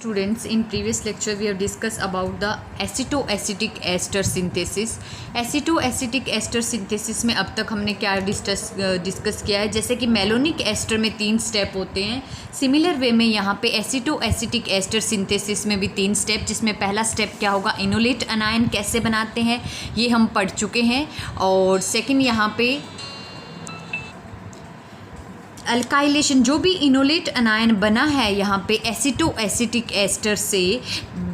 Students, in previous lecture we have discussed about the acetoacetic ester synthesis. acetoacetic ester synthesis में अब तक हमने क्या डिस्कस किया है, जैसे कि मेलोनिक एस्टर में 3 स्टेप होते हैं। सिमिलर वे में यहाँ पे acetoacetic ester synthesis में भी 3 स्टेप, जिसमें पहला स्टेप क्या होगा, इनोलेट अनायन कैसे बनाते हैं ये हम पढ़ चुके हैं। और सेकंड यहाँ पे अल्काइलेशन, जो भी इनोलेट अनायन बना है यहाँ पे एसिटोएसिटिक एस्टर से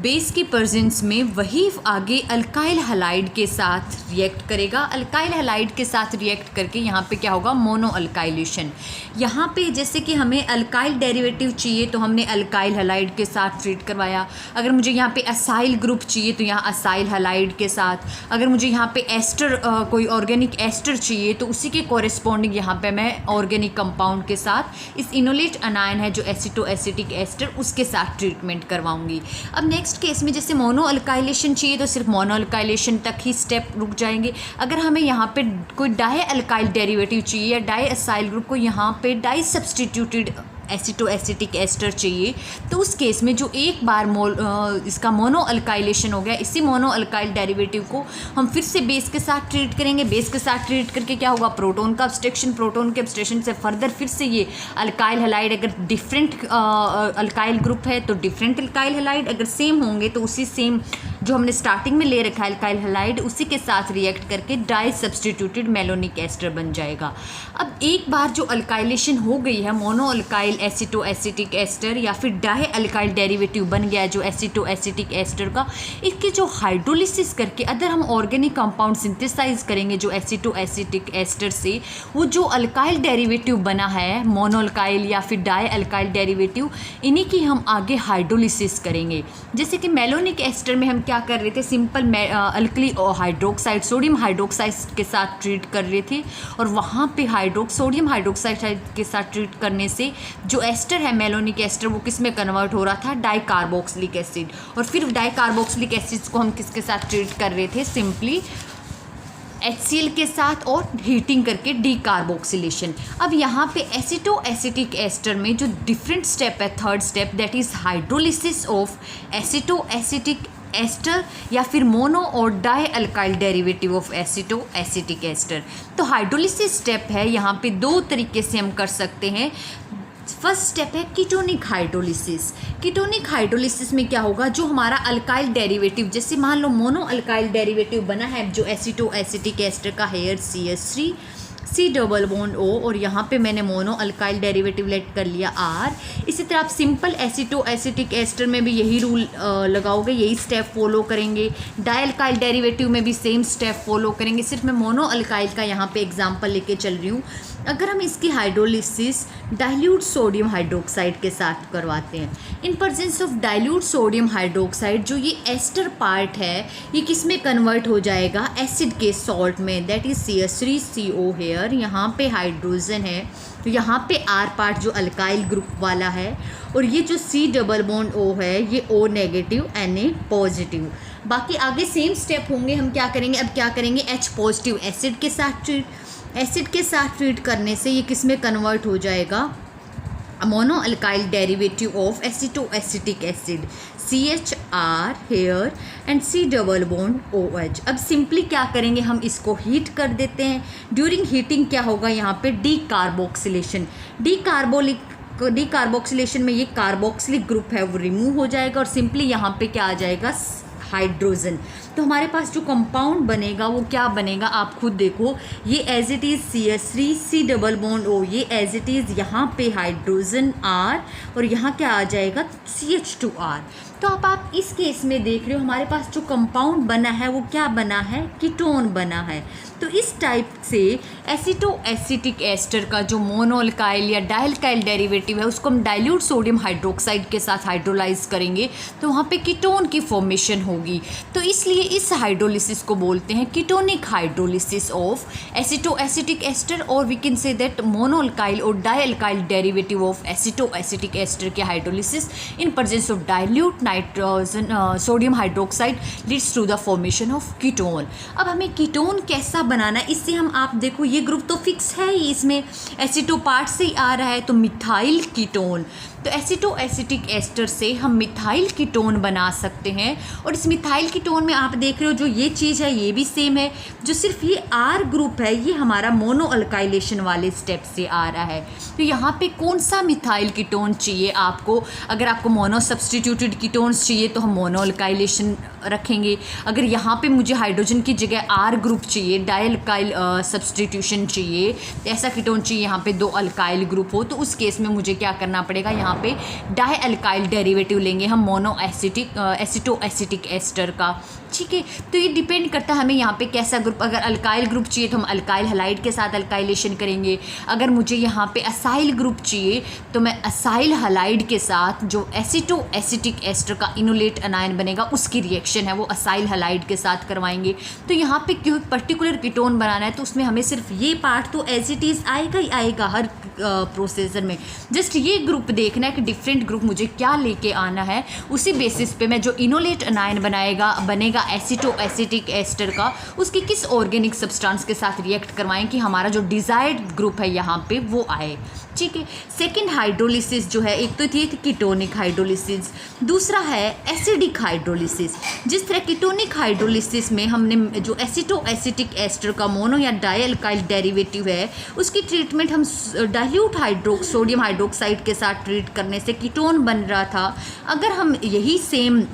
बेस की प्रेजेंस में, वही आगे अल्काइल हैलाइड के साथ रिएक्ट करेगा। अल्काइल हैलाइड के साथ रिएक्ट करके यहाँ पे क्या होगा, मोनो अल्काइलेशन। यहाँ पे जैसे कि हमें अल्काइल डेरिवेटिव चाहिए तो हमने अल्काइल हैलाइड के साथ ट्रीट करवाया। अगर मुझे यहाँ पे असाइल ग्रुप चाहिए तो यहाँ असाइल हैलाइड के साथ। अगर मुझे यहाँ पे एस्टर कोई ऑर्गेनिक एस्टर चाहिए तो उसी के कॉरेस्पॉन्डिंग यहाँ पे मैं ऑर्गेनिक कंपाउंड के साथ इस इनोलेट अनायन है जो एसिटोएसिटिक एस्टर, उसके साथ ट्रीटमेंट करवाऊंगी। अब नेक्स्ट केस में जैसे मोनो अल्काइलेशन चाहिए तो सिर्फ मोनो अल्काइलेशन तक ही स्टेप रुक जाएंगे। अगर हमें यहाँ पे कोई डाई अल्काइल डेरिवेटिव चाहिए या डाई असाइल ग्रुप को यहाँ पे डाई सब्सटीट्यूटेड एसिटोएसिटिक एस्टर चाहिए तो उस केस में जो एक बार इसका मोनो अल्काइलेशन हो गया, इसी मोनो अल्काइल डेरिवेटिव को हम फिर से बेस के साथ ट्रीट करेंगे। बेस के साथ ट्रीट करके क्या होगा, प्रोटॉन का अब्स्ट्रक्शन, प्रोटॉन के अब्स्ट्रक्शन से फर्दर फिर से ये अल्काइल हैलाइड, अगर डिफरेंट अल्काइल ग्रुप है तो डिफरेंट अल्काइल हैलाइड, अगर सेम होंगे तो उसी सेम जो हमने स्टार्टिंग में ले रखा है अल्काइल हैलाइड, उसी के साथ रिएक्ट करके डाई सब्सटीट्यूटेड मेलोनिक एस्टर बन जाएगा। अब एक बार जो अल्काइलेशन हो गई है, मोनो अल्काइल एसिटोएसिटिक एस्टर या फिर डाई अल्काइल डेरिवेटिव बन गया है जो एसिटोएसिटिक एस्टर का, इसके जो हाइड्रोलिसिस करके अगर हम ऑर्गेनिक कंपाउंड सिंथेसाइज करेंगे जो एसिटोएसिटिक एस्टर से, वो जो अल्काइल डेरिवेटिव बना है मोनो अल्काइल या फिर डाई अल्काइल डेरिवेटिव, इन्हीं की हम आगे हाइड्रोलिसिस करेंगे। जैसे कि मेलोनिक एस्टर में हम क्या कर रहे थे, simple alkali hydroxide, sodium hydroxide के साथ ट्रीट कर रहे थे, और वहाँ पे सोडियम हाइड्रोक्साइड के साथ ट्रीट करने से जो एस्टर है मेलोनिक एस्टर वो किस में कन्वर्ट हो रहा था, डाइकार्बोक्सिलिक एसिड। और फिर डाइकार्बोक्सिलिक एसिड को हम किसके साथ ट्रीट कर रहे थे, सिंपली HCl के साथ और हीटिंग करके डीकार्बोक्सिलेशन। अब यहाँ पे एसिटोएसिटिक एस्टर में जो डिफरेंट स्टेप है, third step, that is hydrolysis of acetoacetic ester या फिर मोनो और di alkyl derivative of acetoacetic ester. तो हाइड्रोलिसिस स्टेप है, यहाँ पे 2 तरीके से हम कर सकते हैं। फर्स्ट स्टेप है कीटोनिक हाइड्रोलिसिस। कीटोनिक हाइड्रोलिसिस में क्या होगा, जो हमारा अल्काइल डेरिवेटिव, जैसे मान लो मोनो अल्काइल डेरिवेटिव बना है जो एसिटोएसिटिक एस्टर का, here CH3 C double bond O, और यहाँ पे मैंने मोनो अल्काइल डेरिवेटिव लेट कर लिया R। इसी तरह आप सिंपल एसिटोएसिटिक एस्टर में भी यही रूल लगाओगे, यही स्टेप फॉलो करेंगे। डाई अल्काइल डेरिवेटिव में भी सेम स्टेप फॉलो करेंगे। सिर्फ मैं मोनो अल्काइल का यहाँ पे एग्जांपल लेके चल रही हूँ। अगर हम इसकी हाइड्रोलिसिस डाइल्यूट सोडियम हाइड्रोक्साइड के साथ करवाते हैं, इन presence of dilute sodium hydroxide, जो ये एस्टर पार्ट है ये किस में कन्वर्ट हो जाएगा, एसिड के सॉल्ट में, दैट इज CH3CO। हेयर यहाँ पे हाइड्रोजन है तो यहाँ पे R पार्ट जो अल्काइल ग्रुप वाला है, और ये जो C डबल बॉन्ड O है ये O नेगेटिव Na पॉजिटिव। बाकी आगे सेम स्टेप होंगे। हम क्या करेंगे, अब क्या करेंगे, H पॉजिटिव एसिड के साथ ट्रीट करने से ये किस में कन्वर्ट हो जाएगा, mono alkyl derivative of acetoacetic acid, CHR here and C double bond OH। अब सिंपली क्या करेंगे, हम इसको हीट कर देते हैं। ड्यूरिंग हीटिंग क्या होगा, यहाँ पे डीकार्बोक्सिलेशन। डीकार्बोक्सिलेशन में ये कार्बोक्सिलिक ग्रुप है वो रिमूव हो जाएगा, और सिंपली यहाँ पे क्या आ जाएगा, हाइड्रोजन। तो हमारे पास जो कंपाउंड बनेगा वो क्या बनेगा, आप खुद देखो, ये as it is CH3 C double bond O, ये एज इट इज़ यहाँ पे हाइड्रोजन R, और यहाँ क्या आ जाएगा, CH2R। तो अब आप इस केस में देख रहे हो हमारे पास जो कंपाउंड बना है वो क्या बना है, कीटोन बना है। तो इस टाइप से एसिटोएसिटिक एस्टर का जो मोनो अल्काइल या डाई अल्काइल डेरिवेटिव है उसको हम डाइल्यूट सोडियम हाइड्रोक्साइड के साथ हाइड्रोलाइज करेंगे तो वहाँ पे कीटोन की फॉर्मेशन होगी। तो इसलिए इस हाइड्रोलिसिस को बोलते हैं ketonic hydrolysis of acetoacetic ester, और we can say that mono alkyl और di alkyl derivative of acetoacetic ester के hydrolysis in presence of dilute nitrogen sodium hydroxide leads to the formation of ketone. अब हमें ketone कैसा बनाना है, इससे हम, आप देखो ये ग्रुप तो फिक्स है ही, इसमें एसिटो पार्ट से ही आ रहा है, तो मिथाइल कीटोन। तो एसिटो एसिटिक एस्टर से हम मिथाइल कीटोन बना सकते हैं। और इस मिथाइल कीटोन में आप देख रहे हो जो ये चीज़ है ये भी सेम है, जो सिर्फ ये R ग्रुप है ये हमारा मोनो अल्काइलेशन वाले स्टेप से आ रहा है। तो यहाँ पे कौन सा मिथाइल कीटोन चाहिए आपको, अगर आपको मोनो सब्सटीट्यूटेड कीटोन्स चाहिए तो हम मोनो अल्काइलेशन रखेंगे। अगर यहाँ पे मुझे हाइड्रोजन की जगह R ग्रुप चाहिए, डाई अल्काइल सब्सटीट्यूशन चाहिए, ऐसा कीटोन चाहिए यहाँ पे 2 अल्काइल ग्रुप हो, तो उस केस में मुझे क्या करना पड़ेगा, यहाँ पे डाई अल्काइल डेरिवेटिव लेंगे हम मोनो एसिटो एसिटिक एस्टर का। ठीक है, तो ये डिपेंड करता है हमें यहाँ पे कैसा ग्रुप, अगर अल्काइल ग्रुप चाहिए तो हम अल्काइल हैलाइड के साथ अल्काइलेशन करेंगे। अगर मुझे यहाँ पे असाइल ग्रुप चाहिए तो मैं असाइल हैलाइड के साथ जो एसिटो एसिटिक एस्टर का इनोलेट अनायन बनेगा उसकी रिएक्शन है वो असाइल हैलाइड के साथ करवाएंगे। तो यहाँ पे क्यों पर्टिकुलर कीटोन बनाना है तो उसमें हमें सिर्फ ये पार्ट तो एज इट इज़ आएगा ही आएगा हर प्रोसेसर में, जस्ट ये ग्रुप देखना है कि डिफरेंट ग्रुप मुझे क्या लेके आना है, उसी बेसिस पे मैं जो इनोलेट अनायन बनेगा एसिटो एसिटिक एस्टर का उसकी किस ऑर्गेनिक सब्सटेंस के साथ रिएक्ट करवाएं कि हमारा जो डिज़ायर्ड ग्रुप है यहाँ पे वो आए। ठीक है, सेकेंड हाइड्रोलिसिस जो है, एक तो थी कीटोनिक हाइड्रोलिसिस, दूसरा है एसिडिक हाइड्रोलिसिस। जिस तरह कीटोनिक हाइड्रोलिसिस में हमने जो एसिटो एसिटिक एस्टर का मोनो या डाई अल्काइल डेरिवेटिव है उसकी ट्रीटमेंट हम डाइल्यूट सोडियम हाइड्रोक्साइड के साथ ट्रीट करने से कीटोन बन रहा था। अगर हम यही सेम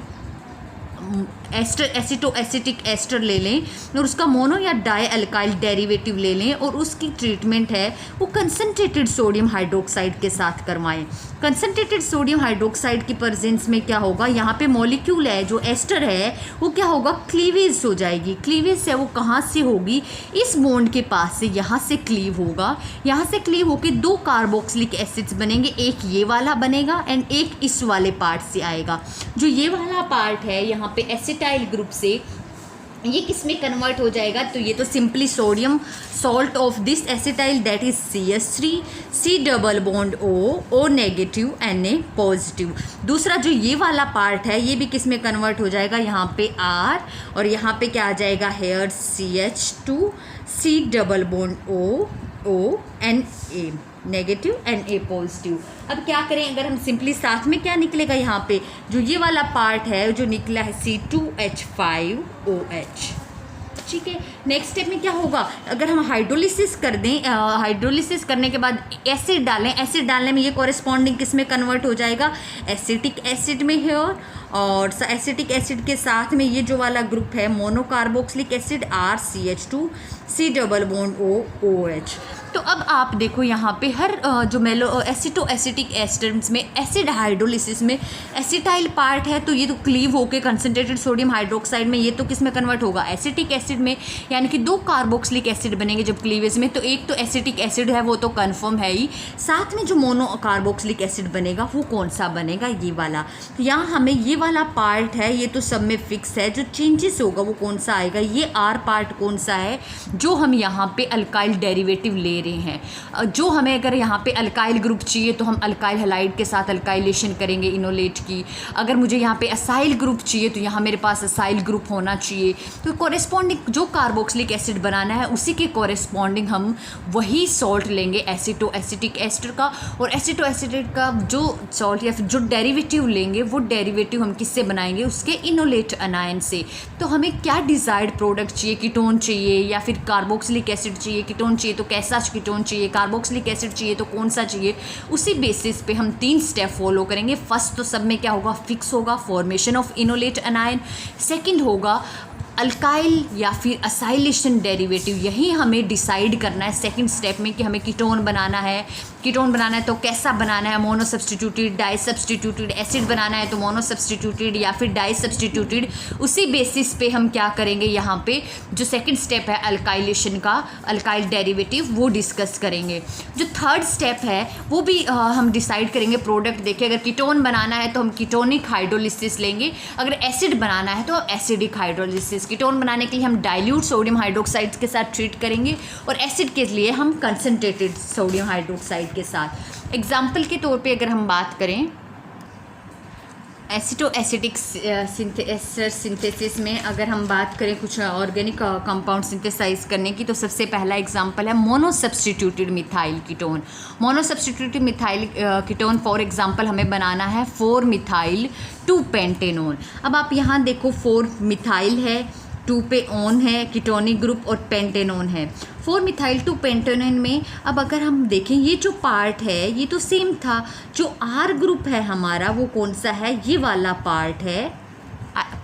एसिटो एसिटिक एस्टर ले लें और उसका मोनो या डाई अल्काइल डेरिवेटिव ले लें और उसकी ट्रीटमेंट है वो कंसनट्रेटेड सोडियम हाइड्रोक्साइड के साथ करवाएं। कंसनट्रेटेड सोडियम हाइड्रोक्साइड की प्रेजेंस में क्या होगा, यहाँ पे मॉलिक्यूल है जो एस्टर है वो क्या होगा, क्लीवेज हो जाएगी। क्लीवेज है वो कहाँ से होगी, इस बॉन्ड के पास से यहाँ से क्लीव होगा, यहाँ से क्लीव होके 2 कार्बोक्सिलिक एसिड्स बनेंगे, एक ये वाला बनेगा एंड एक इस वाले पार्ट से आएगा। जो ये वाला पार्ट है यहाँ पे एसिटाइल ग्रुप से ये किस में कन्वर्ट हो जाएगा, तो ये तो simply sodium salt of this acetyl that is CH3, C double bond O negative Na positive. दूसरा जो ये वाला पार्ट है ये भी किस में कन्वर्ट हो जाएगा, यहाँ पे R और यहाँ पे क्या आ जाएगा here CH2, C double bond O Na negative Na positive. अब क्या करें, अगर हम सिंपली साथ में क्या निकलेगा, यहाँ पे जो ये वाला पार्ट है जो निकला है C2H5OH। ठीक है, नेक्स्ट स्टेप में क्या होगा, अगर हम हाइड्रोलिसिस कर दें, हाइड्रोलिसिस करने के बाद एसिड डालें, एसिड डालने में ये कॉरेस्पॉन्डिंग किस में कन्वर्ट हो जाएगा, एसिटिक एसिड में हेयर, और एसिटिक एसिड के साथ में ये जो वाला ग्रुप है monocarboxylic acid RCH2, C double bond OH। तो अब आप देखो यहाँ पे हर जो एसिटो एसिटिक एस्टर्स में एसिड हाइड्रोलिसिस में एसिटाइल पार्ट है तो ये तो क्लीव होके कंसनट्रेटेड सोडियम हाइड्रोक्साइड में ये तो किस में कन्वर्ट होगा, एसिटिक एसिड में, यानी कि 2 कार्बोक्सिलिक एसिड बनेंगे जब क्लीवेज में, तो एक तो एसिटिक एसिड है वो तो कन्फर्म है ही, साथ में जो मोनो कार्बोक्सिलिक एसिड बनेगा वो कौन सा बनेगा, ये वाला। तो यहाँ हमें ये वाला पार्ट है ये तो सब में फिक्स है, जो चेंजेस होगा वो कौन सा आएगा, ये R पार्ट कौन सा है जो हम यहाँ पे अल्काइल डेरिवेटिव ले रहे हैं। जो हमें अगर यहाँ पे अल्काइल ग्रुप चाहिए तो हम अल्काइल हैलाइड के साथ अल्काइलेशन करेंगे इनोलेट की। अगर मुझे यहाँ पे असाइल ग्रुप चाहिए तो यहाँ मेरे पास असाइल ग्रुप होना चाहिए। तो कॉरेस्पॉन्डिंग जो कार्बोक्सिलिक एसिड बनाना है उसी के कॉरेस्पॉन्डिंग हम वही सॉल्ट लेंगे एसिटो एसिटिक एस्टर का, और एसिटो एसिटिक का जो सॉल्ट या फिर जो डेरिवेटिव लेंगे वो डेरिवेटिव हम किससे बनाएंगे, उसके इनोलेट अनायन से। तो हमें क्या डिज़ायर्ड प्रोडक्ट चाहिए, कीटोन चाहिए या फिर कार्बोक्सिलिक एसिड चाहिए, कीटोन चाहिए तो कैसा कीटोन चाहिए, कार्बोक्सिलिक एसिड चाहिए तो कौन सा चाहिए, उसी बेसिस पे हम 3 स्टेप फॉलो करेंगे। फर्स्ट तो सब में क्या होगा, फिक्स होगा फॉर्मेशन ऑफ इनोलेट अनायन। सेकंड होगा अल्काइल या फिर असाइलेशन डेरिवेटिव, यही हमें डिसाइड करना है सेकंड स्टेप में कि हमें कीटोन बनाना है। कीटोन बनाना है तो कैसा बनाना है, mono substituted, di substituted, acid बनाना है तो मोनो सब्सटीट्यूटेड या फिर डाई सब्सटीट्यूटेड। उसी बेसिस पे हम क्या करेंगे, यहाँ पे जो सेकंड स्टेप है अल्काइलेशन का, अल्काइल डेरिवेटिव, वो डिस्कस करेंगे। जो थर्ड स्टेप है वो भी हम डिसाइड करेंगे प्रोडक्ट देखिए। अगर कीटोन बनाना है तो हम कीटोनिक हाइड्रोलिसिस लेंगे, अगर एसिड बनाना है तो एसिडिक हाइड्रोलिसिस। कीटोन बनाने के लिए हम डाइल्यूट सोडियम हाइड्रोक्साइड के साथ ट्रीट करेंगे और एसिड के लिए हम कंसनट्रेटेड सोडियम हाइड्रोक्साइड के साथ। एग्जाम्पल के तौर पे अगर हम बात करें एसिटो एसिटिक एस्टर सिंथेसिस में अगर हम बात करें कुछ ऑर्गेनिक कंपाउंड सिंथेसाइज करने की, तो सबसे पहला एग्जांपल है mono substituted methyl ketone. Mono substituted methyl ketone for example हमें बनाना है 4 मिथाइल 2 पेंटेनोन। अब आप यहाँ देखो 4 मिथाइल है, 2 पे ओन है, कीटोनिक ग्रुप और पेंटेनोन है। 4 मिथाइल 2 पेंटेनोन में अब अगर हम देखें ये जो पार्ट है ये तो सेम था, जो आर ग्रुप है हमारा वो कौन सा है, ये वाला पार्ट है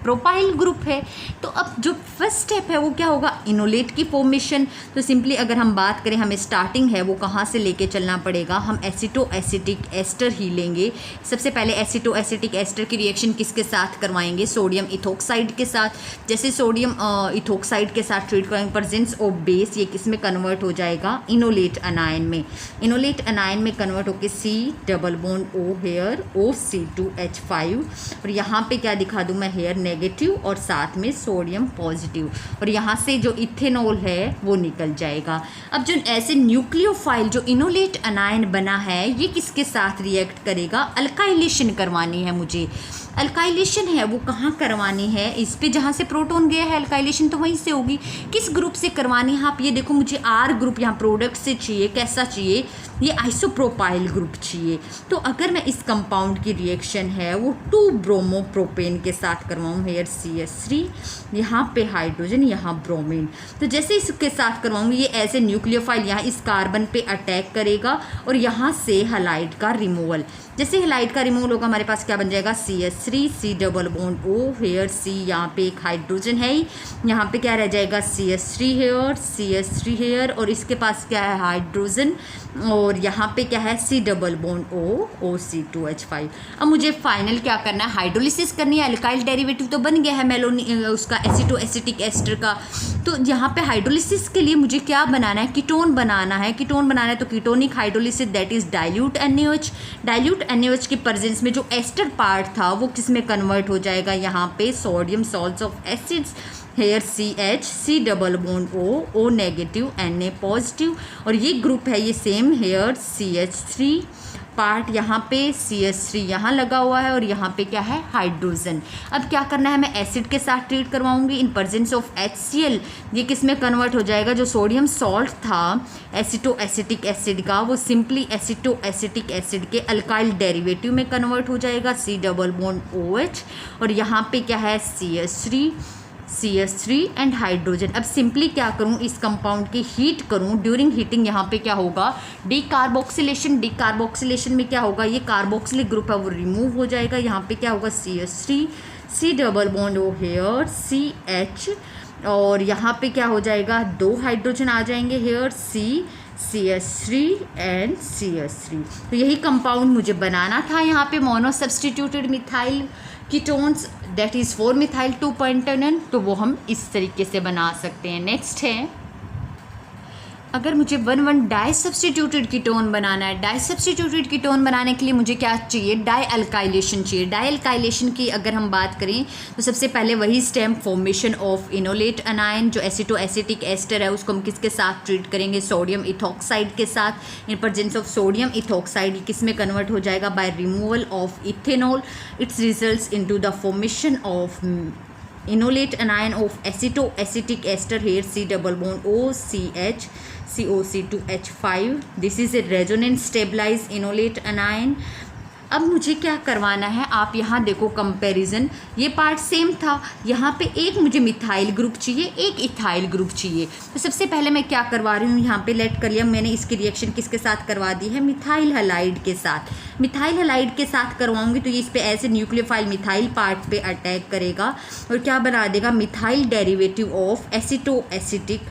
प्रोपाइल ग्रुप है। तो अब जो फर्स्ट स्टेप है वो क्या होगा, इनोलेट की फॉर्मेशन। तो सिंपली अगर हम बात करें हमें स्टार्टिंग है वो कहाँ से लेके चलना पड़ेगा, हम एसिटो एसिटिक एस्टर ही लेंगे। सबसे पहले एसिटो एसिटिक एस्टर की रिएक्शन किसके साथ करवाएंगे, सोडियम इथोक्साइड के साथ। जैसे सोडियम इथोक्साइड के साथ ट्रीट करेंगे, प्रेजेंस ऑफ बेस ये किस में कन्वर्ट हो जाएगा, इनोलेट अनायन में। इनोलेट अनायन में कन्वर्ट होकर C double bond O here OC2H5 और यहाँ पे क्या दिखा दूँ मैं, हेयर नेगेटिव और साथ में सोडियम पॉजिटिव, और यहाँ से जो इथेनॉल है वो निकल जाएगा। अब जो ऐसे न्यूक्लियोफाइल जो इनोलेट अनायन बना है ये किसके साथ रिएक्ट करेगा, अल्काइलेशन करवानी है मुझे। अल्काइलेशन है वो कहाँ करवानी है, इस पे जहाँ से प्रोटॉन गया है अल्काइलेशन तो वहीं से होगी। किस ग्रुप से करवानी है, आप ये देखो मुझे आर ग्रुप यहाँ प्रोडक्ट से चाहिए, कैसा चाहिए, ये आइसोप्रोपाइल ग्रुप चाहिए। तो अगर मैं इस कंपाउंड की रिएक्शन है वो 2 ब्रोमोप्रोपेन के साथ करवाऊँ, हेयर CH3, यहाँ पे हाइड्रोजन, यहाँ ब्रोमीन। तो जैसे इसके साथ करवाऊँगी ये ऐसे न्यूक्लियोफाइल यहाँ इस कार्बन पे अटैक करेगा और यहाँ से हैलाइड का रिमूवल। जैसे हैलाइड का रिमूवल होगा हमारे पास क्या बन जाएगा, CH3 C double bond O here C, यहाँ पे एक हाइड्रोजन है ही, यहाँ पे क्या रह जाएगा CH3 हेयर CH3 हेयर और इसके पास क्या है हाइड्रोजन और यहाँ पे क्या है C double bond O OC2H5। अब मुझे फाइनल क्या करना है, हाइड्रोलिसिस करनी है। अल्काइल डेरिवेटिव तो बन गया है मेलोनी उसका एसिटो एसिटिक एस्टर का। तो यहाँ पे हाइड्रोलिसिस के लिए मुझे क्या बनाना है, कीटोन बनाना है। कीटोन बनाना है तो ketonic hydrolysis that is dilute NaOH। Dilute NaOH के प्रेजेंस में जो एस्टर पार्ट था वो किस में कन्वर्ट हो जाएगा, यहाँ पे sodium salts of acids, here CH C double bond O negative Na positive और ये ग्रुप है ये सेम, हेयर CH3 पार्ट यहाँ पे CH3 यहाँ लगा हुआ है और यहाँ पे क्या है हाइड्रोजन। अब क्या करना है, मैं एसिड के साथ ट्रीट करवाऊंगी इन प्रेजेंस ऑफ HCl। ये किस में कन्वर्ट हो जाएगा, जो सोडियम सॉल्ट था एसिटो एसिटिक एसिड का वो सिंपली एसिटो एसिटिक एसिड के अल्काइल डेरिवेटिव में कन्वर्ट हो जाएगा, C डबल बॉन्ड OH और यहाँ पे क्या है CH3 एंड हाइड्रोजन। अब सिंपली क्या करूं, इस कंपाउंड की हीट करूं। ड्यूरिंग हीटिंग यहाँ पे क्या होगा, डीकार्बोक्सिलेशन। डीकार्बोक्सिलेशन में क्या होगा, ये कार्बोक्सिलिक ग्रुप है वो रिमूव हो जाएगा। यहाँ पे क्या होगा CH3 C double bond O here CH और यहाँ पे क्या हो जाएगा, 2 हाइड्रोजन आ जाएंगे, हेयर CH3 एंड CH3। तो यही कंपाउंड मुझे बनाना था यहाँ पे, mono substituted methyl ketones that is 4 methyl 2 pentanone. तो वो हम इस तरीके से बना सकते हैं। नेक्स्ट है, अगर मुझे 1,1 डाई सब्सटीट्यूटेड कीटोन बनाना है। डाई सब्सटीट्यूटेड कीटोन बनाने के लिए मुझे क्या चाहिए, डाई अल्काइलेशन चाहिए। डाई अल्काइलेशन की अगर हम बात करें तो सबसे पहले वही स्टेप, फॉर्मेशन ऑफ इनोलेट अनायन। जो एसिटो एसिटिक एस्टर है उसको हम किसके साथ ट्रीट करेंगे, सोडियम इथोक्साइड के साथ। In presence of sodium ethoxide किस में कन्वर्ट हो जाएगा, by removal of ethanol. Its results into the formation of enolate anion of aceto acetic ester, here C double bond OCH COC2H5। This is a resonance stabilize enolate anion. अब मुझे क्या करवाना है, आप यहाँ देखो कंपैरिजन, ये पार्ट सेम था, यहाँ पे एक मुझे मिथाइल ग्रुप चाहिए, एक इथाइल ग्रुप चाहिए। तो सबसे पहले मैं क्या करवा रही हूँ, यहाँ पे लेट कर लिया मैंने, इसकी रिएक्शन किसके साथ करवा दी है, मिथाइल हैलाइड के साथ। मिथाइल हैलाइड के साथ करवाऊंगी तो ये इस पे ऐसे न्यूक्लियोफाइल मिथाइल पार्ट पे अटैक करेगा और क्या बना देगा, methyl derivative of aceto acetic,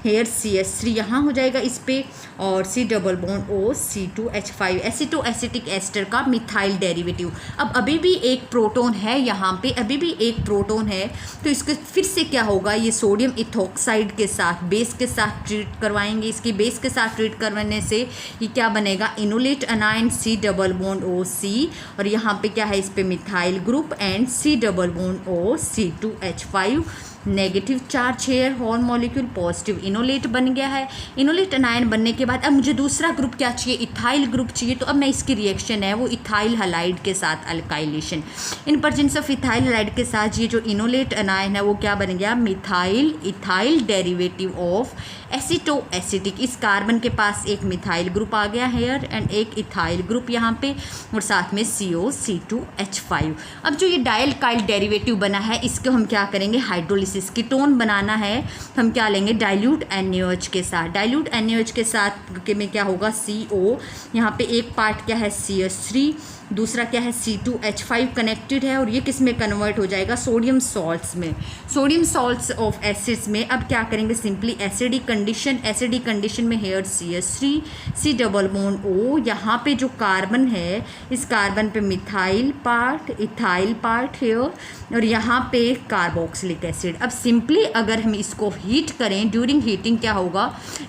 here CH3 यहाँ हो जाएगा इस पे और C double bond OC2H5, aceto acetic ester का मिथाइल डेरिवेटिव। अब अभी भी एक प्रोटॉन है यहाँ पे, अभी भी एक प्रोटॉन है, तो इसके फिर से क्या होगा, ये सोडियम इथोक्साइड के साथ बेस के साथ ट्रीट करवाएंगे। इसकी बेस के साथ ट्रीट करवाने से ये क्या बनेगा, enolate anion C double bond OC और यहाँ पे क्या है, इस पे methyl group and C double bond OC2H5 negative charge here horn molecule, positive enolate बन गया है। इनोलेट अनायन बनने के बाद अब मुझे दूसरा ग्रुप क्या चाहिए, इथाइल ग्रुप चाहिए। तो अब मैं इसकी रिएक्शन है वो इथाइल हैलाइड के साथ alkylation. In presence of ethyl halide के साथ ये जो इनोलेट अनायन है वो क्या बन गया, methyl ethyl derivative of aceto acetic. इस कार्बन के पास एक मिथाइल ग्रुप आ गया हेयर एंड एक इथाइल ग्रुप यहाँ पे और साथ में COC2H5। अब जो ये डायल्काइल डेरिवेटिव बना है इसको हम क्या करेंगे, हाइड्रोलिसिस। कीटोन बनाना है हम क्या लेंगे, डाइल्यूट NaOH के साथ। डाइल्यूट NaOH के साथ में क्या होगा, CO, यहाँ पे एक पार्ट क्या है CH3, दूसरा क्या है C2H5 कनेक्टेड है और ये किस में कन्वर्ट हो जाएगा, सोडियम सॉल्ट्स में, सोडियम सॉल्ट्स ऑफ एसिड्स में। अब क्या करेंगे, सिंपली एसिडिक कंडीशन में here CH3 C double bond O, यहाँ पे जो कार्बन है इस कार्बन पे methyl part ethyl part here और यहाँ पे कार्बोक्सिलिक एसिड। अब सिंपली अगर हम इसको हीट करें, ड्यूरिंग हीटिंग क्या होगा,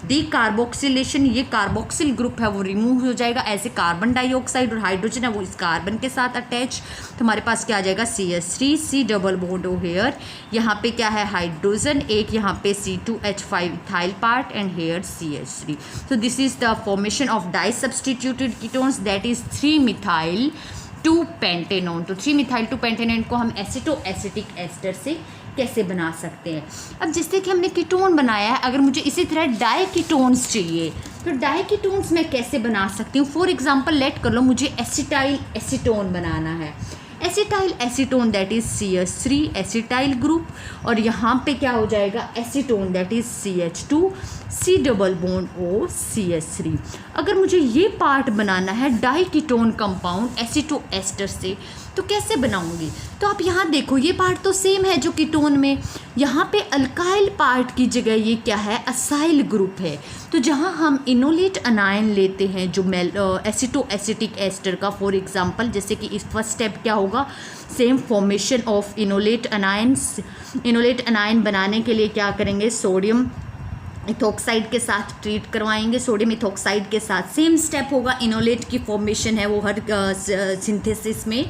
डीकार्बोक्सिलेशन, ये कार्बोक्सिल ग्रुप है वो रिमूव हो जाएगा। ऐसे कार्बन डाइऑक्साइड और हाइड्रोजन है वो कार्बन के साथ अटैच, तो हमारे पास क्या आ जाएगा, CH3 C double bond O here, यहाँ पे क्या है हाइड्रोजन, एक यहाँ पे C2H5 ethyl part and here CH3। so this is the formation of disubstituted ketones, that is 3-methyl 2-pentanone। तो 3-methyl 2-pentanone को हम एसिटो एसिटिक एस्टर से कैसे बना सकते हैं। अब जैसे कि हमने कीटोन बनाया है, अगर मुझे इसी तरह डाई कीटोन्स चाहिए तो डाई कीटोन्स मैं कैसे बना सकती हूँ। फॉर एग्जांपल लेट कर लो मुझे एसिटाइल एसीटोन बनाना है। Acetyl acetone that is CH3 acetyl group और यहाँ पे क्या हो जाएगा, acetone that is CH2 C double bond O CH3। अगर मुझे ये पार्ट बनाना है डाई कीटोन कंपाउंड एसिटो एस्टर से तो कैसे बनाऊंगी। तो आप यहाँ देखो ये पार्ट तो सेम है जो कीटोन में, यहाँ पे अल्काइल पार्ट की जगह ये क्या है, असाइल ग्रुप है। तो जहाँ हम इनोलेट अनायन लेते हैं जो एसिटो एसिटिक एस्टर का, फॉर एग्जांपल जैसे कि इस फर्स्ट स्टेप क्या होगा, same formation of enolate anions. Enolate अनायन बनाने के लिए क्या करेंगे, सोडियम इथोक्साइड के साथ ट्रीट करवाएंगे। सोडियम इथोक्साइड के साथ सेम स्टेप होगा, इनोलेट की फॉर्मेशन है वो हर सिंथेसिस में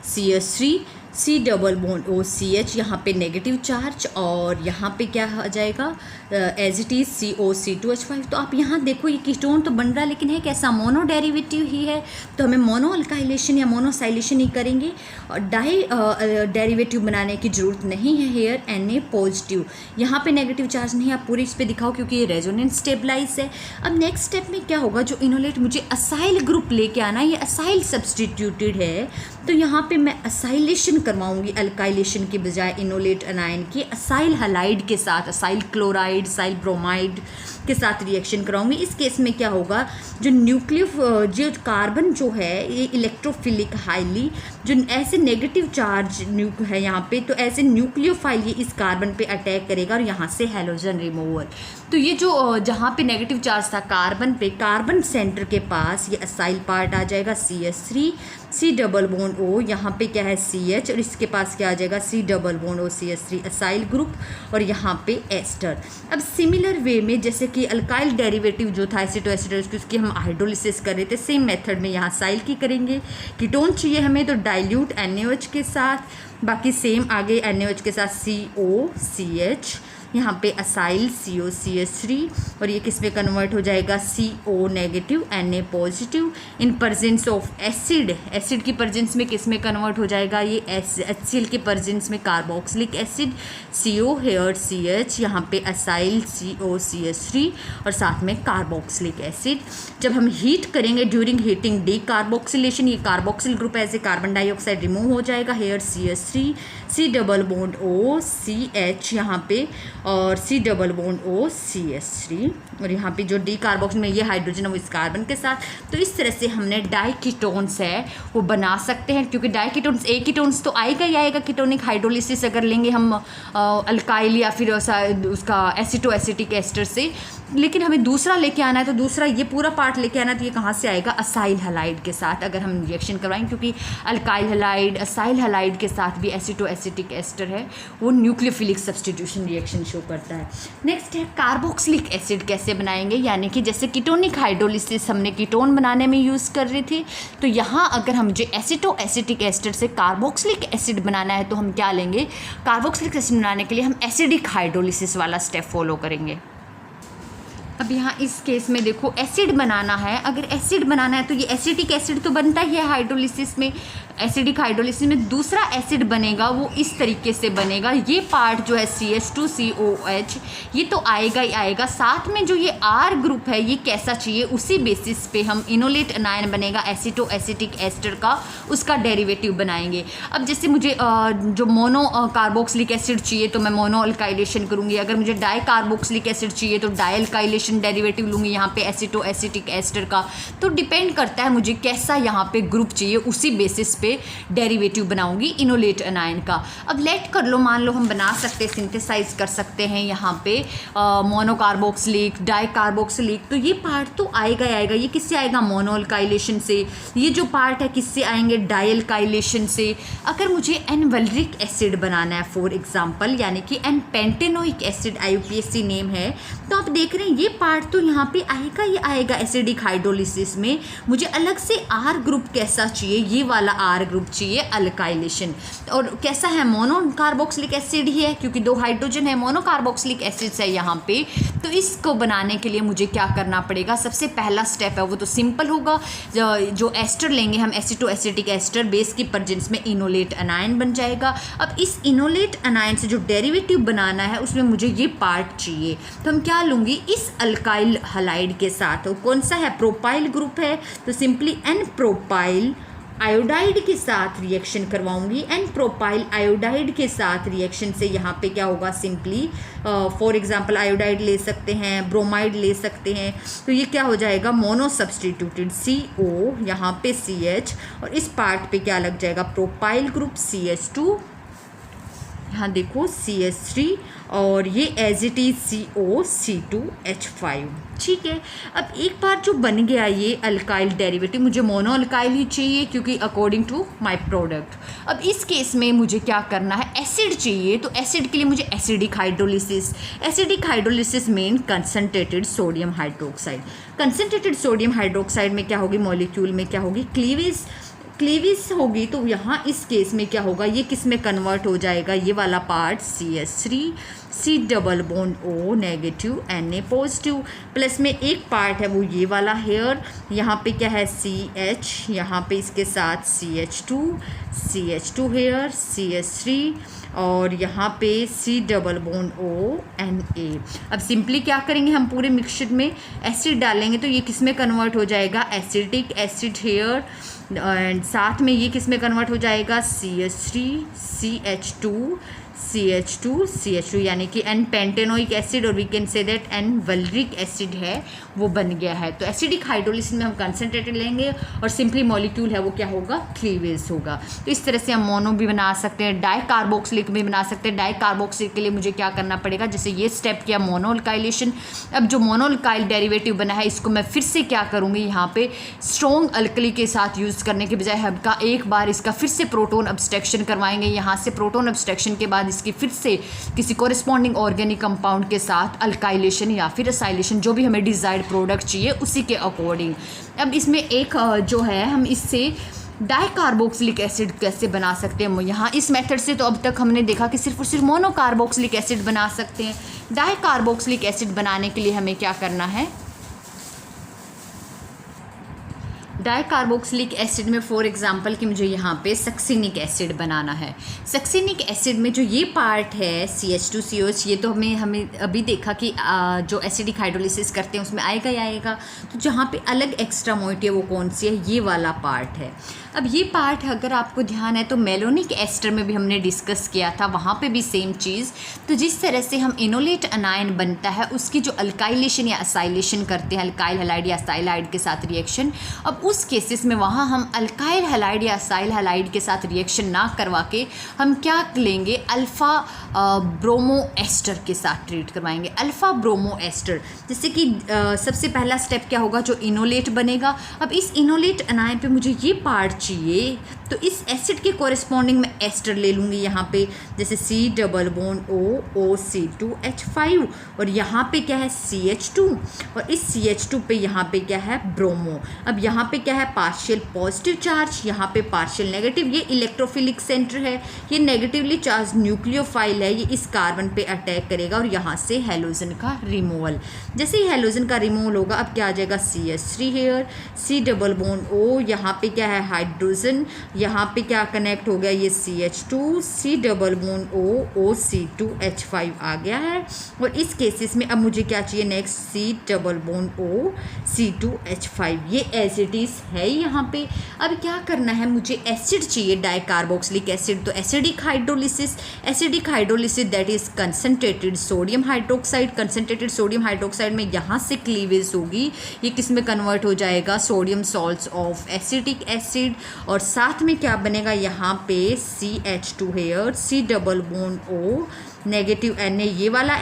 CH3 C double bond O CH, यहाँ पे नेगेटिव चार्ज और यहाँ पे क्या आ जाएगा एज इट इज़ COC2H5। तो आप यहाँ देखो ये कीटोन तो बन रहा है लेकिन है कैसा, मोनो डेरिवेटिव ही है, तो हमें मोनो अल्काइलेशन या मोनोसाइलेशन ही करेंगे और डाई डेरिवेटिव बनाने की ज़रूरत नहीं है। हेयर Na पॉजिटिव, यहाँ पे नेगेटिव चार्ज नहीं, आप पूरी इस पर दिखाओ क्योंकि ये रेजोनेंस स्टेबलाइज है। अब नेक्स्ट स्टेप में क्या होगा, जो इनोलेट मुझे असाइल ग्रुप लेके आना है, ये असाइल सब्सटीट्यूटेड है तो यहाँ पे मैं असाइलेशन करवाऊंगी अल्काइलेशन के बजाय इनोलेट अनायन की असाइल हैलाइड के साथ, असाइल क्लोराइड असाइल ब्रोमाइड के साथ रिएक्शन कराऊंगी। इस केस में क्या होगा, जो जो कार्बन जो है ये इलेक्ट्रोफिलिक हाईली, जो ऐसे नेगेटिव चार्ज है यहाँ पे, तो ऐसे न्यूक्लियोफाइल ये इस कार्बन पे अटैक करेगा और यहाँ से हैलोजन रिमूवल। तो ये जो जहाँ पे नेगेटिव चार्ज था कार्बन पे, कार्बन सेंटर के पास ये असाइल पार्ट आ जाएगा CH3 C double bond O, यहाँ पे क्या है CH और इसके पास क्या आ जाएगा C double bond O CH3 acyl group और यहाँ पे एस्टर। अब सिमिलर वे में जैसे कि अल्काइल डेरिवेटिव जो था एसिटो एसिटर उसकी हम हाइड्रोलिसिस कर रहे थे, सेम मेथड में यहाँ साइल की करेंगे। कीटोन चाहिए हमें तो डाइल्यूट NaOH के साथ, बाकी सेम आगे NaOH के साथ COCH, यहाँ पे असाइल COCH3 और ये किस में कन्वर्ट हो जाएगा CO negative Na positive. In presence of acid, acid की प्रेजेंस में किस में कन्वर्ट हो जाएगा, ये HCl के प्रेजेंस में carboxylic acid CO here CH, यहाँ पे असाइल COCH3 और साथ में कार्बोक्सिलिक एसिड। जब हम हीट करेंगे ड्यूरिंग हीटिंग डीकार्बोक्सिलेशन, ये कार्बोक्सिल ग्रुप ऐसे कार्बन डाइऑक्साइड रिमूव हो जाएगा। Here CH3 C double bond O CH यहाँ पे और C double bond O CH3 और यहाँ पे जो डी कार्बोक्सिल में ये हाइड्रोजन है वो इस कार्बन के साथ। तो इस तरह से हमने डाई कीटोन्स है वो बना सकते हैं, क्योंकि डाई कीटोन्स एक कीटोन्स तो आएगा ही आएगा। कीटोनिक हाइड्रोलिसिस अगर लेंगे हम अल्काइल या फिर उसका एसिटो एसिटिक एस्टर से, लेकिन हमें दूसरा लेके आना है, तो दूसरा ये पूरा पार्ट लेके आना है, तो ये कहाँ से आएगा, असाइल हैलाइड के साथ अगर हम रिएक्शन करवाएंगे, क्योंकि अल्काइल हैलाइड असाइल हैलाइड के साथ भी एसिटो एसिटिक एस्टर है वो न्यूक्लियोफिलिक सब्स्टिट्यूशन रिएक्शन शो करता है। नेक्स्ट है कार्बोक्सिलिक एसिड कैसे बनाएंगे, यानी कि जैसे कीटोनिक हाइड्रोलिसिस हमने कीटोन बनाने में यूज़ कर रहे थे, तो यहाँ अगर हम मुझे एसिटो एसिटिक एस्टर से कार्बोक्सिलिक एसिड बनाना है तो हम क्या लेंगे, कार्बोक्सिलिक एसिड बनाने के लिए हम एसिडिक हाइड्रोलिसिस वाला स्टेप फॉलो करेंगे। अब यहाँ इस केस में देखो एसिड बनाना है, अगर एसिड बनाना है तो ये एसिटिक एसिड तो बनता ही है हाइड्रोलिसिस में, एसिडिक हाइड्रोलिसिस में दूसरा एसिड बनेगा वो इस तरीके से बनेगा, ये पार्ट जो है CH2COH ये तो आएगा ही आएगा, साथ में जो ये R ग्रुप है ये कैसा चाहिए, उसी बेसिस पे हम इनोलेट अनायन बनेगा एसिटो एसिटिक एस्टर का, उसका डेरिवेटिव बनाएंगे। अब जैसे मुझे जो मोनो कार्बोक्सिलिक एसिड चाहिए तो मैं मोनो अल्काइलेशन करूँगी, अगर मुझे डाई कार्बोक्सिलिक एसिड चाहिए तो डाई अल्काइलेशन डेरिवेटिव लूँगी यहाँ पे एसिटो एसिटिक एस्टर का। तो डिपेंड करता है मुझे कैसा यहाँ पे ग्रुप चाहिए, उसी बेसिस पे डेरिवेटिव बनाऊंगी इनोलेट अनायन का। अब लेट कर लो, मान लो हम बना सकते हैं, सिंथेसाइज कर सकते हैं यहाँ पे मोनोकार्बोक्सिलिक डाई कार्बोक्सिलिक, तो ये पार्ट तो आएगा ही आएगा, ये किससे आएगा, मोनो अल्काइलेशन से, ये जो पार्ट है किससे आएंगे, डाई अल्काइलेशन से। अगर मुझे एनवल्रिक एसिड बनाना है फॉर एग्जांपल, यानी कि n pentanoic acid IUPAC name है, तो आप देख रहे हैं ये पार्ट तो यहाँ पे आएगा ही आएगा एसिडिक हाइड्रोलिसिस में। मुझे अलग से R ग्रुप कैसा चाहिए, ये वाला R ग्रुप चाहिए अल्काइलेशन, और कैसा है, मोनो कार्बोक्सिलिक एसिड ही है क्योंकि 2 हाइड्रोजन है, मोनो कार्बोक्सिलिक एसिड्स है यहाँ पे। तो इसको बनाने के लिए मुझे क्या करना पड़ेगा, सबसे पहला स्टेप है वो तो सिंपल होगा, जो एस्टर लेंगे हम एसिटो एसिटिक एस्टर, बेस की प्रेजेंस में इनोलेट अनायन बन जाएगा। अब इस इनोलेट अनायन से जो डेरिवेटिव बनाना है उसमें मुझे ये पार्ट चाहिए, तो हम क्या लूँगी, इस अल्काइल हलाइड के साथ, वो कौन सा है, प्रोपाइल ग्रुप है, तो सिंपली एन प्रोपाइल आयोडाइड के साथ रिएक्शन करवाऊंगी। एन प्रोपाइल आयोडाइड के साथ रिएक्शन से यहाँ पे क्या होगा, सिंपली फॉर एग्जांपल आयोडाइड ले सकते हैं, ब्रोमाइड ले सकते हैं, तो ये क्या हो जाएगा, मोनो सब्सटीट्यूटेड CO, यहाँ पे CH, और इस पार्ट पे क्या लग जाएगा, प्रोपाइल ग्रुप CH2, यहाँ देखो CH3, और ये एज इट इज COC2H5। ठीक है, अब एक बार जो बन गया ये अल्काइल डेरिवेटिव, मुझे मोनो अल्काइल ही चाहिए क्योंकि अकॉर्डिंग टू माय प्रोडक्ट। अब इस केस में मुझे क्या करना है, एसिड चाहिए, तो एसिड के लिए मुझे acidic hydrolysis, acidic hydrolysis mean concentrated sodium hydroxide. Concentrated sodium hydroxide में क्या होगी, मॉलिक्यूल में क्या होगी, क्लीवेज होगी, तो यहाँ इस केस में क्या होगा, ये किस में कन्वर्ट हो जाएगा, ये वाला part CH3 C double bond O negative Na positive, plus में एक पार्ट है वो ये वाला हेयर, यहाँ पे क्या है CH, यहाँ पे इसके साथ CH2 हेयर CH3, और यहाँ पे C double bond O Na। अब सिंपली क्या करेंगे, हम पूरे मिक्सचर में एसिड डालेंगे, तो ये किस में कन्वर्ट हो जाएगा, एसिडिक एसिड हेयर, एंड साथ में ये किस में कन्वर्ट हो जाएगा, CH3 CH2 यानी कि एन पेंटेनोइक एसिड, और we can say that n valeric acid है वो बन गया है। तो एसिडिक हाइड्रोलिसिस में हम कंसनट्रेटेड लेंगे और सिंपली मॉलिक्यूल है वो क्या होगा, क्लीवेज होगा। तो इस तरह से हम मोनो भी बना सकते हैं, डाई कार्बोक्सिलिक भी बना सकते हैं। डाई कार्बोक्सिलिक के लिए मुझे क्या करना पड़ेगा, जैसे ये स्टेप किया मोनो अल्काइलेशन, अब जो मोनो अल्काइल डेरिवेटिव बना है इसको मैं फिर से क्या करूँगी, यहाँ पे स्ट्रॉन्ग अल्कली के साथ यूज़ करने के बजाय हम का एक बार इसका फिर से प्रोटोन अब्स्ट्रक्शन करवाएंगे। यहाँ से प्रोटोन अब्स्ट्रक्शन के बाद इसकी फिर से किसी कोरिस्पॉन्डिंग ऑर्गेनिक कंपाउंड के साथ अल्काइलेशन या फिर असाइलेशन, जो भी हमें डिजायर्ड प्रोडक्ट चाहिए उसी के अकॉर्डिंग। अब इसमें एक जो है हम इससे डाई कार्बोक्सिलिक एसिड कैसे बना सकते हैं, यहाँ इस मेथड से तो अब तक हमने देखा कि सिर्फ और सिर्फ मोनो कार्बोक्सिलिक एसिड बना सकते हैं। डाई कार्बोक्सिलिक एसिड बनाने के लिए हमें क्या करना है, डाई कार्बोक्सिलिक एसिड में फॉर एग्जांपल कि मुझे यहाँ पे सक्सिनिक एसिड बनाना है। सक्सिनिक एसिड में जो ये पार्ट है CH2COH, ये तो हमें अभी देखा कि जो एसिडिक हाइड्रोलिसिस करते हैं उसमें आएगा ही आएगा। तो जहाँ पे अलग एक्स्ट्रा मोइटी है वो कौन सी है, ये वाला पार्ट है। अब ये पार्ट अगर आपको ध्यान है तो मेलोनिक एस्टर में भी हमने डिस्कस किया था, वहाँ पे भी सेम चीज़। तो जिस तरह से हम इनोलेट अनायन बनता है उसकी जो अल्काइलेशन या असाइलेशन करते हैं अल्काइल हैलाइड या असाइल हैलाइड के साथ रिएक्शन, अब उस केसेस में वहाँ हम अल्काइल हैलाइड या असाइल हैलाइड के साथ रिएक्शन ना करवा के हम क्या लेंगे, अल्फ़ा ब्रोमो एस्टर के साथ ट्रीट करवाएंगे। अल्फ़ा ब्रोमो एस्टर, जैसे कि सबसे पहला स्टेप क्या होगा, जो इनोलेट बनेगा। अब इस इनोलेट अनायन पे मुझे ये पार्ट चाहिए, तो इस एसिड के कोरिस्पॉन्डिंग मैं एस्टर ले लूँगी यहाँ पे, जैसे C डबल बॉन्ड OOC2H5, और यहाँ पे क्या है CH2, और इस CH2 पे यहाँ पे क्या है ब्रोमो। अब यहाँ पे क्या है पार्शियल पॉजिटिव चार्ज, यहाँ पे पार्शियल नेगेटिव। ये इलेक्ट्रोफिलिक सेंटर है, ये नेगेटिवली चार्ज न्यूक्लियोफाइल है, ये इस कार्बन पे अटैक करेगा और यहाँ से हेलोजन का रिमूवल। जैसे ही हेलोजन का रिमूवल होगा अब क्या आ जाएगा CH3 here, C double bond O, यहाँ पे क्या है हाइड्रोजन, यहाँ पे क्या कनेक्ट हो गया ये CH2, C double bond OOC2H5 आ गया है। और इस केसेस में अब मुझे क्या चाहिए next, C double bond OC2H5, ये एसिडिस है यहाँ पे। अब क्या करना है, मुझे एसिड चाहिए डाइकार्बोक्सिलिक एसिड, तो acidic hydrolysis, acidic hydrolysis that is concentrated sodium hydroxide. Concentrated sodium hydroxide में यहाँ से क्लीवेज होगी, ये किस में कन्वर्ट हो जाएगा, sodium salts of acetic acid, और साथ में क्या बनेगा यहाँ पे CH2 here, C double bond O negative Na, ये वाला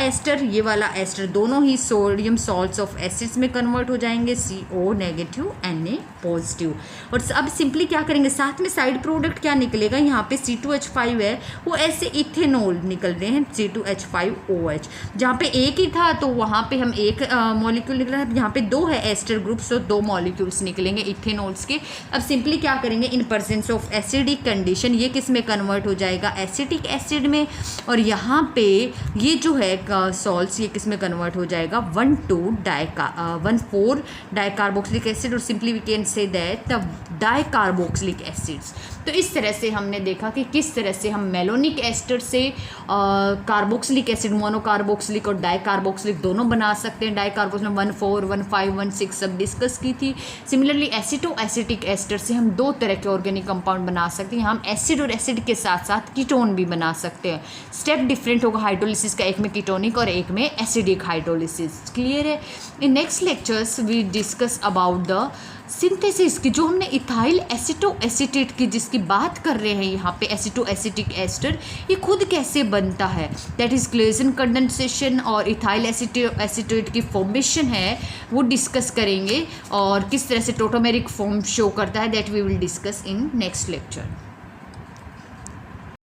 एस्टर दोनों ही सोडियम सॉल्ट्स ऑफ एसिड्स में कन्वर्ट हो जाएंगे, CO नेगेटिव Na पॉजिटिव। और अब सिंपली क्या करेंगे, साथ में साइड प्रोडक्ट क्या निकलेगा, यहाँ पे C2H5 है, वो ऐसे इथेनॉल निकल रहे हैं C2H5OH, जहाँ पे एक ही था तो वहाँ पे हम एक मॉलिक्यूल निकला है, यहाँ पे दो है एस्टर ग्रुप्स तो दो मॉलिक्यूल्स निकलेंगे इथेनॉल्स के। अब सिंपली क्या करेंगे, इन प्रेजेंस ऑफ एसिडिक कंडीशन ये किस में कन्वर्ट हो जाएगा, एसिटिक एसिड में, और यहाँ पे ये जो है सॉल्ट्स ये किस में कन्वर्ट हो जाएगा, 1,4 डाइकार्बोक्सिलिक एसिड, और simply we can say that the dicarboxylic acids. तो इस तरह से हमने देखा कि किस तरह से हम मेलोनिक एस्टर से कार्बोक्सिलिक एसिड, मोनोकार्बोक्सिलिक और डाइकार्बोक्सिलिक दोनों बना सकते हैं। डाइकार्बोक्सिलिक 1,4, 1,5, 1,6 सब डिस्कस की थी। सिमिलरली एसिटो एसिटिक एस्टर से हम दो तरह के ऑर्गेनिक कंपाउंड बना सकते हैं, हम एसिड और एसिड के साथ साथ कीटोन भी बना सकते हैं। स्टेप डिफरेंट होगा हाइड्रोलिसिस का, एक में कीटोनिक और एक में एसिडिक हाइड्रोलिसिस। क्लियर है। In next lectures we discuss about the synthesis की, जो हमने इथाइल एसिटो एसिटेट की जिसकी बात कर रहे हैं यहाँ पे, एसिटो एसिटिक एस्टर, ये खुद कैसे बनता है, दैट इज़ क्लेजन कंडेंसेशन, और इथाइल एसिटो एसिटेट की फॉर्मेशन है वो डिस्कस करेंगे, और किस तरह से टोटोमेरिक फॉर्म शो करता है that we will discuss in next lecture.